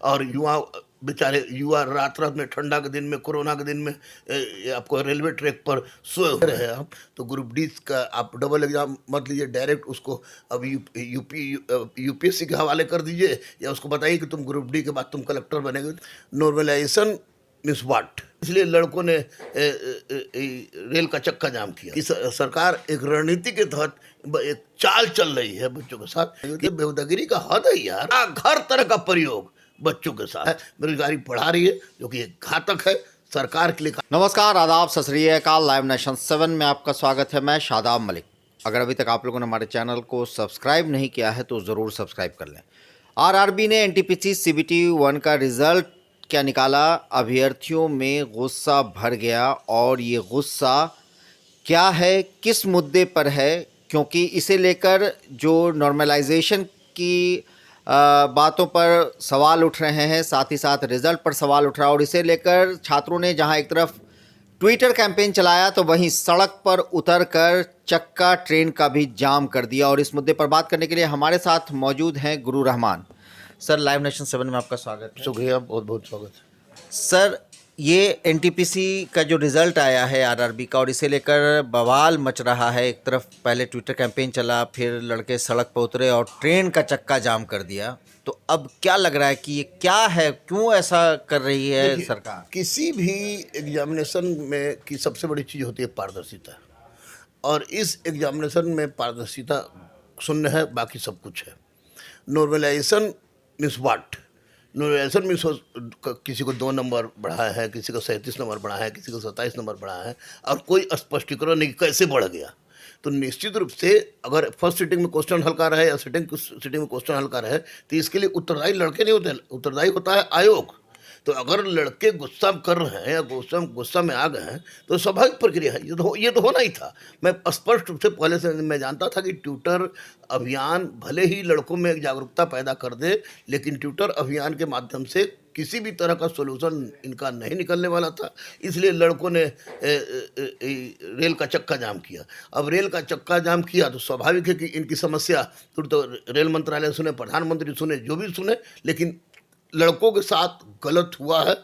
और युवा बेचारे युवा रात रात में ठंडा के दिन में कोरोना के दिन में आपको रेलवे ट्रैक पर सोए हुए हैं आप। तो ग्रुप डी का आप डबल एग्जाम मत लीजिए, डायरेक्ट उसको अब यूपीएससी के हवाले कर दीजिए, या उसको बताइए कि तुम ग्रुप डी के बाद तुम कलेक्टर बनेंगे। Normalization means what. इसलिए लड़कों ने रेल का चक्का जाम किया कि सरकार एक रणनीति के तहत एक चाल चल रही है बच्चों के साथ। ये बेहुदगी का हद है यार। हर तरह का प्रयोग बच्चों के साथ बेरोजगारी बढ़ा रही है, जो कि एक घातक है सरकार के लिए। नमस्कार, आदाब, सत श्री अकाल। लाइव नेशन 7 में आपका स्वागत है। मैं शादाब मलिक। अगर अभी तक आप लोगों ने हमारे चैनल को सब्सक्राइब नहीं किया है तो ज़रूर सब्सक्राइब कर लें। आरआरबी ने एनटीपीसी सीबीटी 1 का रिजल्ट क्या निकाला, अभ्यर्थियों में गुस्सा भर गया। और ये गुस्सा क्या है, किस मुद्दे पर है, क्योंकि इसे लेकर जो नॉर्मलाइजेशन की बातों पर सवाल उठ रहे हैं, साथ ही साथ रिज़ल्ट पर सवाल उठ रहा है। और इसे लेकर छात्रों ने जहां एक तरफ ट्विटर कैंपेन चलाया तो वहीं सड़क पर उतरकर चक्का ट्रेन का भी जाम कर दिया। और इस मुद्दे पर बात करने के लिए हमारे साथ मौजूद हैं गुरु रहमान सर। लाइव नेशन 7 में आपका स्वागत है। शुक्रिया, बहुत बहुत स्वागत है सर। ये एनटीपीसी का जो रिज़ल्ट आया है आरआरबी का, और इसे लेकर बवाल मच रहा है। एक तरफ पहले ट्विटर कैंपेन चला, फिर लड़के सड़क पर उतरे और ट्रेन का चक्का जाम कर दिया। तो अब क्या लग रहा है कि ये क्या है, क्यों ऐसा कर रही है सरकार? किसी भी एग्जामिनेशन में की सबसे बड़ी चीज़ होती है पारदर्शिता, और इस एग्जामिनेशन में पारदर्शिता शून्य है, बाकी सब कुछ है। Normalization means what. Normalization means किसी को 2 नंबर बढ़ाया है, किसी को 37 नंबर बढ़ाया है, किसी को 27 नंबर बढ़ाया है, और कोई स्पष्टीकरण नहीं कैसे बढ़ गया। तो निश्चित रूप से अगर फर्स्ट सिटिंग में क्वेश्चन हल्का रहे या सेकंड सिटिंग में क्वेश्चन हल्का रहे, तो इसके लिए उत्तरदायी लड़के नहीं होते, उत्तरदायी होता है आयोग। तो अगर लड़के गुस्सा कर रहे हैं या गुस्सा में आ गए हैं तो स्वाभाविक प्रक्रिया है, ये तो होना ही था। मैं स्पष्ट रूप से पहले से मैं जानता था कि ट्विटर अभियान भले ही लड़कों में एक जागरूकता पैदा कर दे, लेकिन ट्विटर अभियान के माध्यम से किसी भी तरह का सोल्यूशन इनका नहीं निकलने वाला था। इसलिए लड़कों ने रेल का चक्का जाम किया। अब रेल का चक्का जाम किया तो स्वाभाविक है कि इनकी समस्या तो रेल मंत्रालय सुने, प्रधानमंत्री सुने, जो भी सुने, लेकिन लड़कों के साथ गलत हुआ है,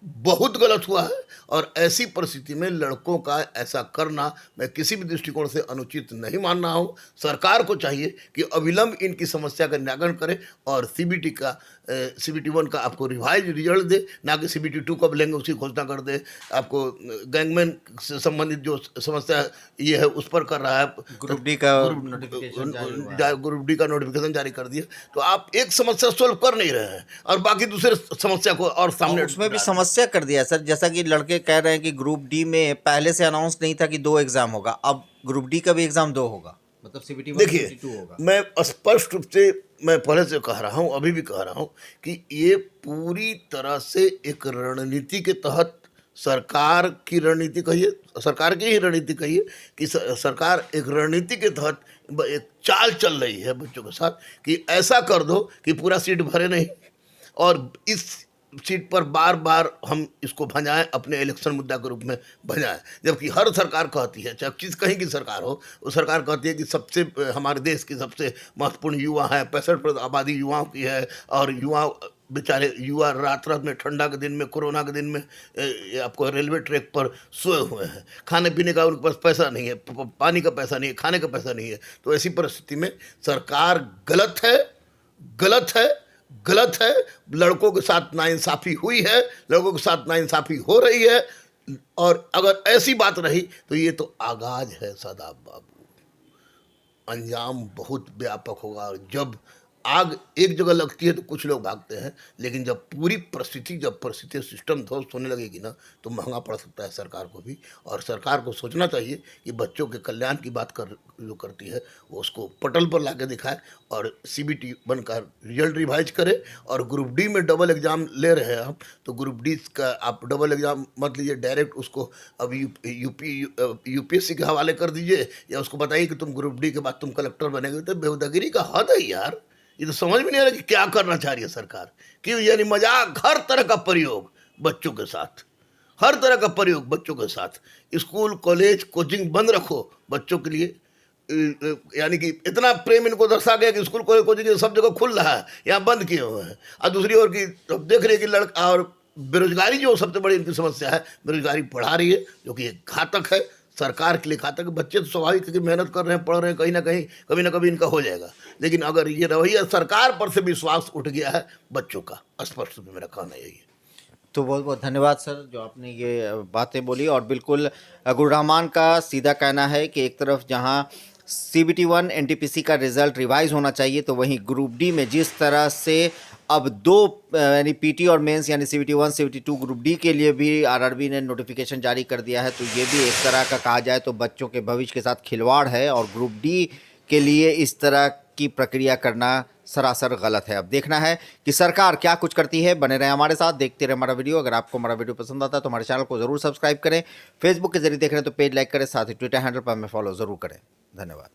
बहुत गलत हुआ है। और ऐसी परिस्थिति में लड़कों का ऐसा करना मैं किसी भी दृष्टिकोण से अनुचित नहीं मान रहा हूँ। सरकार को चाहिए कि अविलंब इनकी समस्या का निराकरण करे और सीबीटी 1 का आपको रिवाइज रिजल्ट दे, ना कि सीबीटी 2 कब लेंगे उसकी घोषणा कर दे। आपको गैंगमैन से संबंधित जो समस्या ये है उस पर कर रहा है, ग्रुप डी का नोटिफिकेशन जारी कर दिया। तो आप एक समस्या सोल्व कर नहीं रहे हैं और बाकी दूसरे समस्या को और सामने उसमें भी समस्या कर दिया सर। जैसा कि लड़के कह रहे हैं कि ग्रुप डी में पहले से अनाउंस नहीं था कि 2 एग्जाम होगा, अब ग्रुप डी का भी एग्जाम 2 होगा, मतलब सीबीटी 1 देखिए, 2 होगा। मैं स्पष्ट रूप से मैं पहले से कह रहा हूं, अभी भी कह रहा हूं कि ये पूरी तरह से एक रणनीति के तहत सरकार की रणनीति कहिए, सरकार की ही रणनीति कहिए कि सरकार एक रणनीति के तहत एक चाल चल रही है बच्चों के साथ कि ऐसा कर दो कि पूरा सीट भरे नहीं, और इस सीट पर बार बार हम इसको भंजाएं, अपने इलेक्शन मुद्दा के रूप में भंजाएं। जबकि हर सरकार कहती है, चाहे किस कहीं की सरकार हो, वो सरकार कहती है कि सबसे हमारे देश की सबसे महत्वपूर्ण युवा है, 65% आबादी युवाओं की है, और बेचारे युवा रात रात में ठंडा के दिन में कोरोना के दिन में आपको रेलवे ट्रैक पर सोए हुए हैं। खाने पीने का उनके पास पैसा नहीं है, पानी का पैसा नहीं है, खाने का पैसा नहीं है। तो ऐसी परिस्थिति में सरकार गलत है, गलत है, गलत है। लड़कों के साथ नाइंसाफ़ी हुई है, लड़कों के साथ नाइंसाफ़ी हो रही है, और अगर ऐसी बात रही तो ये तो आगाज है शादाब बाबू, अंजाम बहुत व्यापक होगा। और जब आग एक जगह लगती है तो कुछ लोग भागते हैं, लेकिन जब परिस्थिति सिस्टम ध्वस्त होने लगेगी ना, तो महंगा पड़ सकता है सरकार को भी। और सरकार को सोचना चाहिए कि बच्चों के कल्याण की बात जो करती है वो उसको पटल पर ला के दिखाए, और सीबीटी 1 का रिजल्ट रिवाइज करे। और ग्रुप डी में डबल एग्जाम ले रहे हैं हम, तो ग्रुप डी का आप डबल एग्जाम मत लीजिए, डायरेक्ट उसको अब यूपीएससी के हवाले कर दीजिए, या उसको बताइए कि तुम ग्रुप डी के बाद तुम कलेक्टर बनेंगे। तो बेहुदगी का हद है यार। ये तो समझ में नहीं आ रहा कि क्या करना चाह रही है सरकार। क्यों, यानी मजाक, हर तरह का प्रयोग बच्चों के साथ, हर तरह का प्रयोग बच्चों के साथ। स्कूल, कॉलेज, कोचिंग बंद रखो बच्चों के लिए, यानी कि इतना प्रेम इनको दर्शा गया कि स्कूल कॉलेज कोचिंग सब जगह खुल रहा है, यहाँ बंद किए हुए हैं। और दूसरी ओर की अब देख रहे हैं कि लड़का और बेरोजगारी जो सबसे बड़ी इनकी समस्या है, बेरोजगारी बढ़ा रही है, जो कि एक घातक है, सरकार के लिए घातक है। बच्चे तो स्वाभाविक है कि मेहनत कर रहे हैं, पढ़ रहे हैं, कहीं ना कभी इनका हो जाएगा। लेकिन अगर ये रवैया सरकार पर से विश्वास उठ गया है बच्चों का, स्पष्ट रूप में मेरा कहना यही है। तो बहुत बहुत धन्यवाद सर जो आपने ये बातें बोली। और बिल्कुल गुलरहमान का सीधा कहना है कि एक तरफ जहां CBT 1 NTPC का रिजल्ट रिवाइज होना चाहिए, तो वहीं ग्रुप डी में जिस तरह से अब दो यानी PT और मेंस यानी CBT 1 CBT 2 ग्रुप डी के लिए भी RRB ने नोटिफिकेशन जारी कर दिया है, तो ये भी एक तरह का कहा जाए तो बच्चों के भविष्य के साथ खिलवाड़ है। और ग्रुप डी के लिए इस तरह की प्रक्रिया करना सरासर गलत है। अब देखना है कि सरकार क्या कुछ करती है। बने रहे हमारे साथ, देखते रहे हमारा वीडियो। अगर आपको हमारा वीडियो पसंद आता है तो हमारे चैनल को जरूर सब्सक्राइब करें। फेसबुक के जरिए देख रहे हैं तो पेज लाइक करें, साथ ही ट्विटर हैंडल पर हमें फॉलो जरूर करें। धन्यवाद।